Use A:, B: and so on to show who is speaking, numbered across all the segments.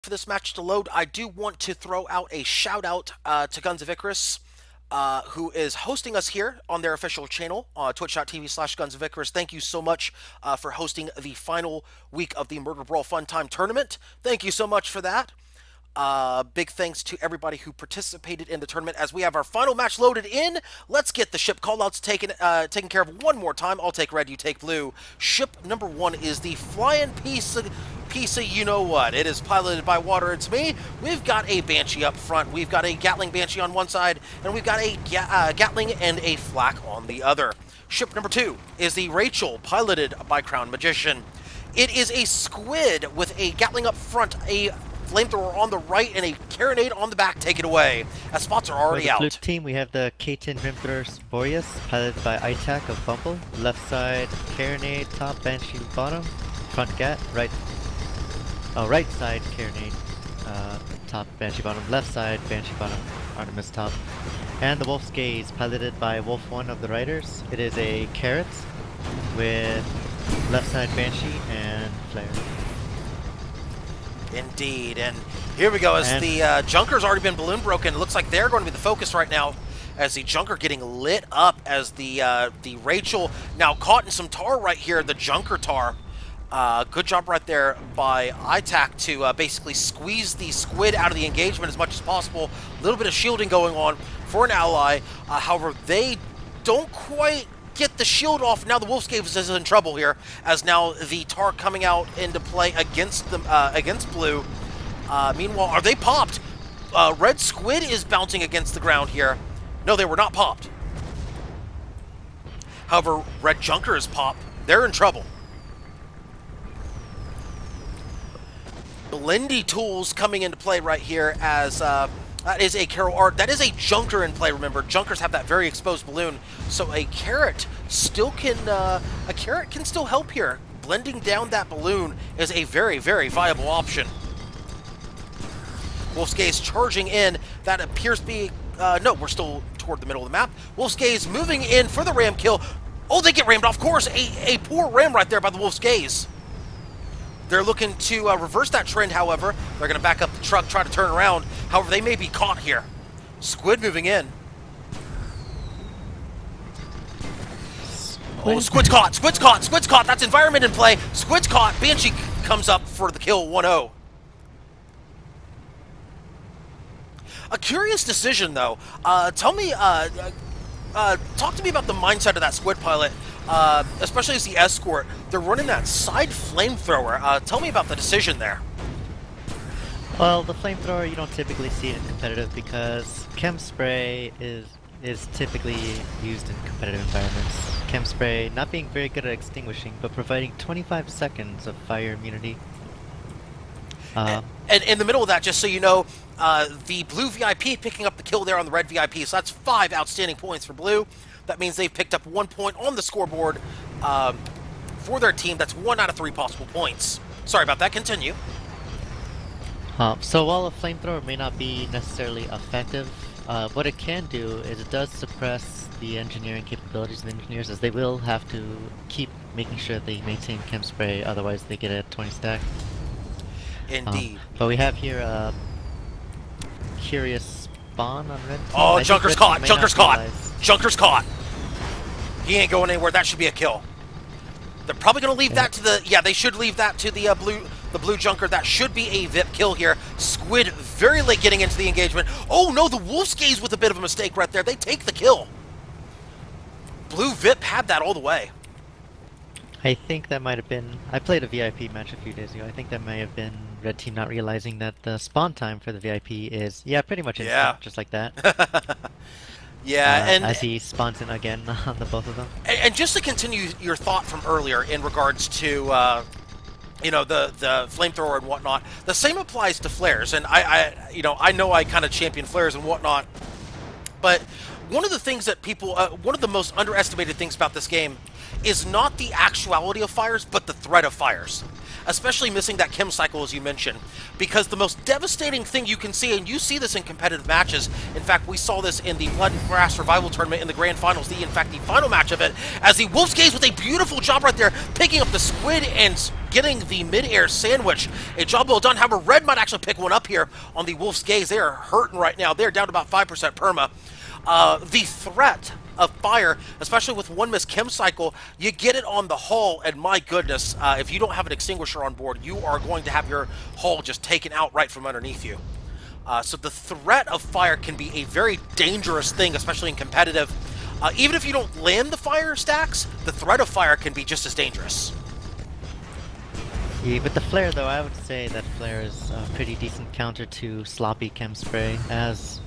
A: For this match to load, I do want to throw out a shout out to Guns of Icarus, who is hosting us here on their official channel, twitch.tv/Guns of Icarus. Thank you so much for hosting the final week of the Murderbrawl Funtime tournament. Thank you so much for that. Big thanks to everybody who participated in the tournament. As we have our final match loaded in, let's get the ship callouts taken care of one more time. I'll take red, you take blue. Ship number 1 is the flying piece of you know what. It is piloted by water. It's me. We've got a Banshee up front. We've got a Gatling Banshee on one side, and we've got a Gatling and a Flak on the other. Ship number 2 is the Rachel, piloted by Crown Magician. It is a squid with a Gatling up front, a flamethrower on the right, and a carronade on the back. Take it away, as spots are already out.
B: For the blue team, we have the K-10 Rimthrower Boreas, piloted by ITAC of Bumble. Left side, carronade, top, Banshee bottom. Front gat, right side, carronade, top, Banshee bottom. Left side, Banshee bottom, Artemis top. And the Wolf's Gaze, piloted by Wolf 1 of the Riders. It is a carrot with left side Banshee and flare.
A: Indeed, and here we go, as the Junker's already been balloon broken. It looks like they're going to be the focus right now, as the Junker getting lit up, as the Rachel now caught in some tar right here, the Junker tar. Good job right there by ITAC to basically squeeze the squid out of the engagement as much as possible. A little bit of shielding going on for an ally. However, they don't quite get the shield off. Now the Wolf's Gaze is in trouble here, as now the tar coming out into play against them, against blue. Meanwhile, are they popped? Red squid is bouncing against the ground here. No, they were not popped. However, red junker is popped. They're in trouble. Blendy tools coming into play right here, as that is a Carol Art. That is a Junker in play, remember. Junkers have that very exposed balloon. So a carrot still can still help here. Blending down that balloon is a very, very viable option. Wolf's Gaze charging in. That appears to be, no, we're still toward the middle of the map. Wolf's Gaze moving in for the ram kill. Oh, they get rammed off course. A poor ram right there by the Wolf's Gaze. They're looking to reverse that trend, however. They're going to back up the truck, try to turn around. However, they may be caught here. Squid moving in. Oh, Squid's caught, Squid's caught, Squid's caught. That's environment in play. Squid's caught. Banshee comes up for the kill, 1-0. A curious decision, though. Talk to me about the mindset of that Squid pilot. Especially as the escort, they're running that side flamethrower. Tell me about the decision there.
B: Well, the flamethrower, you don't typically see it in competitive because chem spray is typically used in competitive environments. Chem spray not being very good at extinguishing, but providing 25 seconds of fire immunity.
A: And in the middle of that, just so you know, the blue VIP picking up the kill there on the red VIP, so that's 5 outstanding points for blue. That means they've picked up 1 point on the scoreboard for their team. That's 1 out of 3 possible points. Sorry about that. Continue.
B: So while a flamethrower may not be necessarily effective, what it can do is it does suppress the engineering capabilities of the engineers, as they will have to keep making sure they maintain chem spray, otherwise they get a 20 stack.
A: Indeed.
B: But we have here a curious spawn on red team.
A: Oh, Junker's caught! Junker's caught! Junker's caught! He ain't going anywhere. That should be a kill. They're probably going to leave that to the... Yeah, they should leave that to the blue Junker. That should be a VIP kill here. Squid very late getting into the engagement. Oh, no, the Wolf's Gaze with a bit of a mistake right there. They take the kill. Blue VIP had that all the way.
B: I think that might have been... I played a VIP match a few days ago. I think that may have been red team not realizing that the spawn time for the VIP is... Yeah, pretty much instant, just like that.
A: Yeah, and
B: as he spawns in again on the both of them.
A: And just to continue your thought from earlier in regards to, you know, the flamethrower and whatnot, the same applies to flares. And I know I kind of champion flares and whatnot, but one of the things that people, one of the most underestimated things about this game is not the actuality of fires, but the threat of fires. Especially missing that chem cycle, as you mentioned, because the most devastating thing you can see, and you see this in competitive matches, in fact, we saw this in the Blood and Grass Survival Tournament in the Grand Finals, the final match of it, as the Wolf's Gaze with a beautiful job right there, picking up the squid and getting the mid-air sandwich. A job well done. However, Red might actually pick one up here on the Wolf's Gaze. They are hurting right now. They're down to about 5% perma. The threat of fire, especially with one miss chem cycle, you get it on the hull, and my goodness, if you don't have an extinguisher on board, you are going to have your hull just taken out right from underneath you. So the threat of fire can be a very dangerous thing, especially in competitive. Even if you don't land the fire stacks, the threat of fire can be just as dangerous.
B: Yeah, with the flare though, I would say that flare is a pretty decent counter to sloppy chem spray, as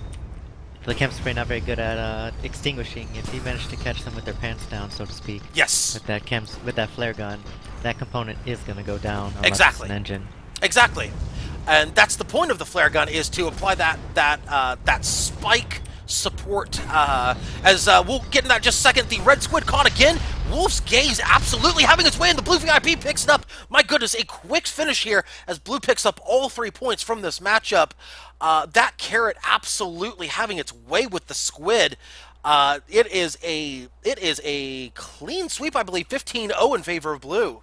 B: the chem spray not very good at extinguishing. If you manage to catch them with their pants down, so to speak,
A: Yes.
B: with that flare gun, that component is gonna go down unless
A: Exactly.
B: it's an engine.
A: Exactly. And that's the point of the flare gun, is to apply that spike support. As we'll get in that in just a second. The red squid caught again. Wolf's Gaze absolutely having its way, and the blue VIP picks it up. My goodness, a quick finish here as blue picks up all 3 points from this matchup. That carrot absolutely having its way with the squid. It is a clean sweep, I believe, 15-0 in favor of blue.